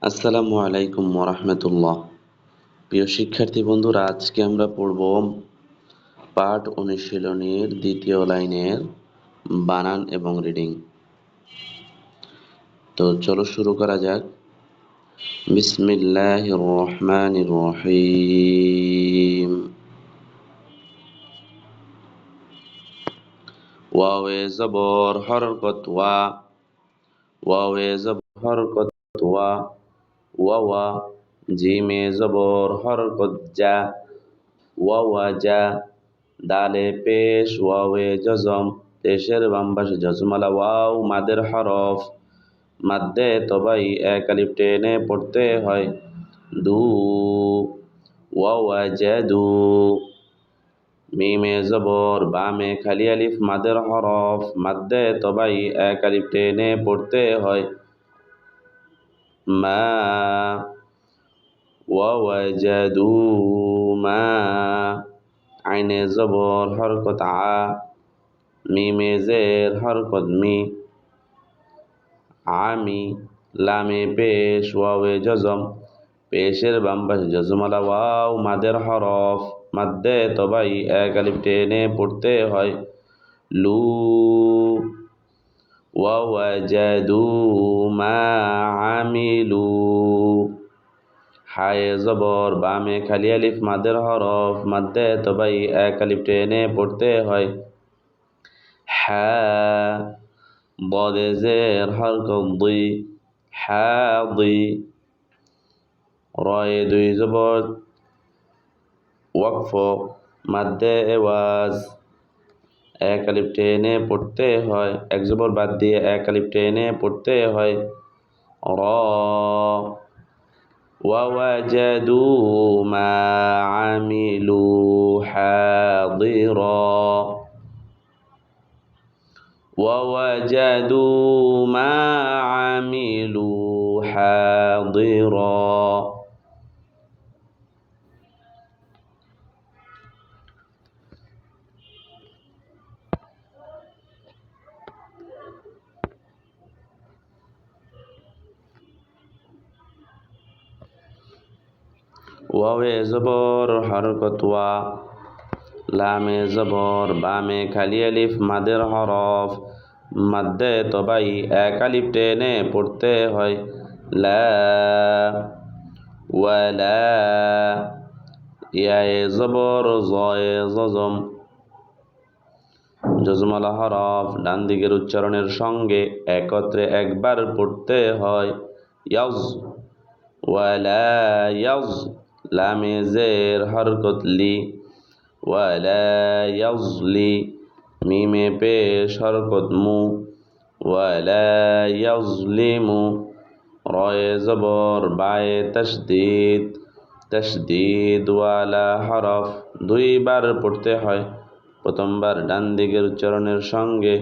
আসসালামু আলাইকুম ওরহমতুল্লাহ। প্রিয় শিক্ষার্থী বন্ধুরা, আজকে আমরা পড়ব পাঠ অনুশীলনীর দ্বিতীয় লাইনের বানান এবং রিডিং। তো চলো শুরু করা যাক। বিসমিল্লাহির রহমানির রহিম। ওয়াওয়ে জবর হরকত ওয়া, ওয়াওয়ে জবর হরকত ওয়া, ওয়া। জিমে জবর হরকত জা, ওয়াজা। দালে পেশ ওয়াওয়ে জজম, পেশের বাম পাশে জজমালা ওয়াও মাদের হরফ, মাদ্দে তবাই এক আলিফ টেনে পড়তে হয়। দু, ওয়াজাদু। মিমে জবর বামে খালি আলিফ মাদের হরফ, মাদ্দে তবাই এক আলিফ টেনে পড়তে হয়। মা, ওয়াজাদু মা। আইনে জবর হরকত আ, মিমে জের হরকত মি, আমি। লামে পেশ ওয়াওয়ে জজম, পেশের বাম পাশে জজমালা ওয়াও মাদের হরফ, মাদ্দে তবাই এক আলিফ টেনে পড়তে হয়। লু, ওয়াজাদু মা আমিলু। হায়ে জবর বামে খালি আলিফ মাদের হরফ, মাদ্দে তবাই এক আলিফ টেনে পড়তে হয়। হা, বদে জের হরকত দুই, হাদি। রয়ে দুই জবর ওয়াকফ, মাদ্দে এওয়াজ, এক আলিফ টেনে পড়তে হয়, এক জবর বাদ দিয়ে এক আলিফ টেনে পড়তে হয়। র, ওয়াজাদু মা আমিলু হাদিরা, ووجدوا ما عملوا حاضرا। ওয়াওয়ে জবর হরকত ওয়া, লামে জবর বামে খালি আলিফ মাদের হরফ, মাদ্দে তবাই এক আলিফ টেনে পড়তে হয়। লা, ওয়ালা। ইয়ায়ে জবর জয়ে জজম, জজমালা হরফ ডান দিকের উচ্চারণের সঙ্গে একত্রে একবার পড়তে হয়। ইয়াজ, ওয়ালা ইয়াজ। লামে জের হরকত লি, ওয়ালা ইয়াজলি। মিমে পেশ হরকত মু, ওয়ালা ইয়াজলিমু। রয়ে জবর বায়ে তাসদীদ, তাসদীদ ওয়ালা হরফ দুইবার পড়তে হয়। প্রথমবার ডান দিকের উচ্চারণের সঙ্গে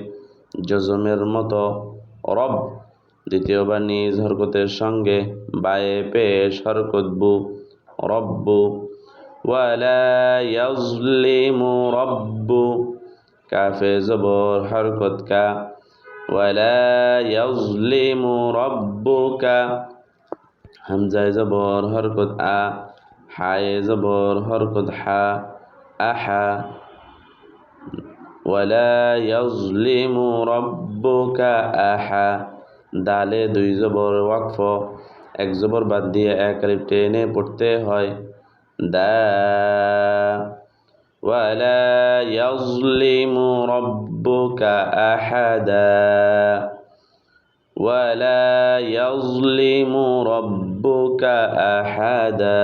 জজমের মতো রব, দ্বিতীয়বার নিজ হরকতের সঙ্গে বায়ে পেশ হরকত বু, রব্বু। ওয়ালা ইয়াজলিমু রব্বু। কাফে জবর হরকত কা, ওয়ালা ইয়াজলিমু রব্বুকা। হামজায় জবর হরকত আ, হায়ে জবর হরকত হা, আহা। ওয়ালা ইয়াজলিমু রব্বুকা আহা। দালে দুই জবর ওয়াকফ, এক জবর বাদ দিয়ে এক আলিফ টেনে পড়তে হয়। দা, ওয়ালা ইয়াজলিমু রব্বুকা আহাদা, ওয়ালা ইয়াজলিমু রব্বুকা আহাদা।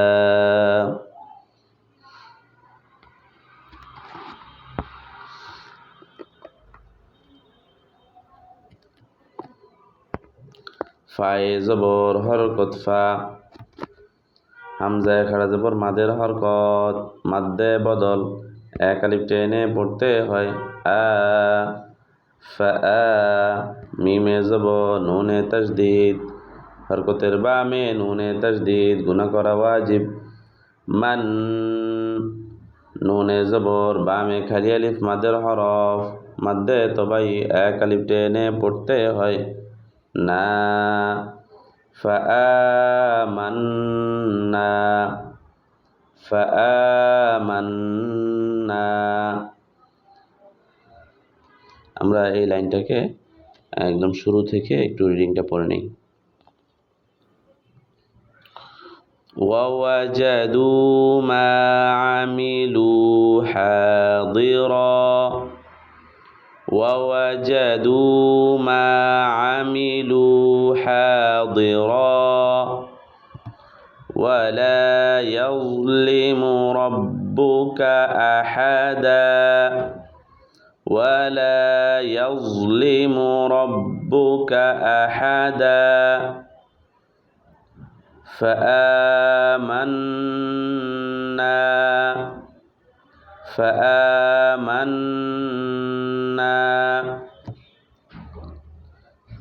ফায়ে জবর হরকত ফা, হামজায় খাড়া জবর মাদের হরকত, মাদ্দে বদল এক আলিফ টেনে পড়তে হয়। আ, ফা। মিমে জবর নুনে তাসদীদ, হরকতের বামে নুনে তাসদীদ গুণা করা ওয়াজিব। মান, নুনে জবর বামে খালি আলিফ মাদের হরফ, মাদ্দে তবাই এক আলিফ টেনে পড়তে হয়। না, فآمنا فآمنا আমরা এই লাইনটাকে একদম শুরু থেকে একটু রিডিংটা পড়ে নিই ووجدوا ما عملوا حاضرا ووجدوا ما عملوا حاضرا ولا يظلم ربك أحدا ولا يظلم ربك أحدا فآمنا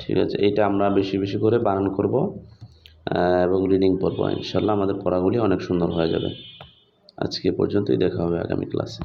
ঠিক আছে এইটা আমরা বেশি বেশি করে বানান করব এবং রিডিং পড়ব ইনশাআল্লাহ আমাদের পড়াগুলি অনেক সুন্দর হয়ে যাবে আজকে পর্যন্তই দেখা হবে আগামী ক্লাসে